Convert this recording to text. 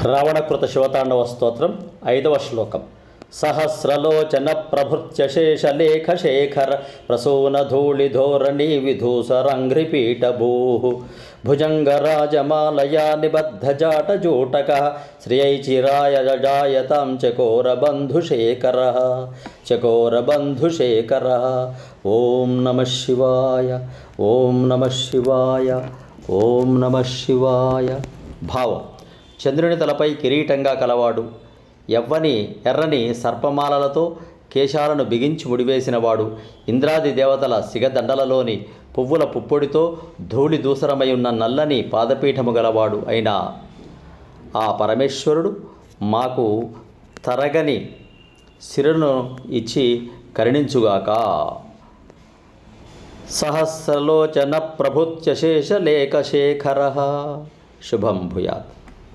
రావణకృత శివతాండవ స్తోత్రం 5వ శ్లోకం. సహస్రలోచన ప్రభృత్యశేషలేఖ శేఖర ప్రసూనధూళిధోరణీ విధూసరంఘ్రిపీఠభూ భుజంగరాజమాలయా నిబద్ధజాటజూటక శ్రియైచిరాయజాయతాం చకోరబంధుశేఖర. ఓం నమః శివాయ, ఓం నమః శివాయ, ఓం నమః శివాయ. భావం: చంద్రుని తలపై కిరీటంగా కలవాడు, ఎవ్వని ఎర్రని సర్పమాలలతో కేశాలను బిగించి ముడివేసినవాడు, ఇంద్రాది దేవతల సిగదండలలోని పువ్వుల పుప్పొడితో ధూళి దూసరమై ఉన్న నల్లని పాదపీఠము గలవాడు అయిన ఆ పరమేశ్వరుడు మాకు తరగని శిరను ఇచ్చి కరుణించుగాక. సహస్రలోచన ప్రభుత్యశేషలేఖ శేఖర. శుభం భూయాత్.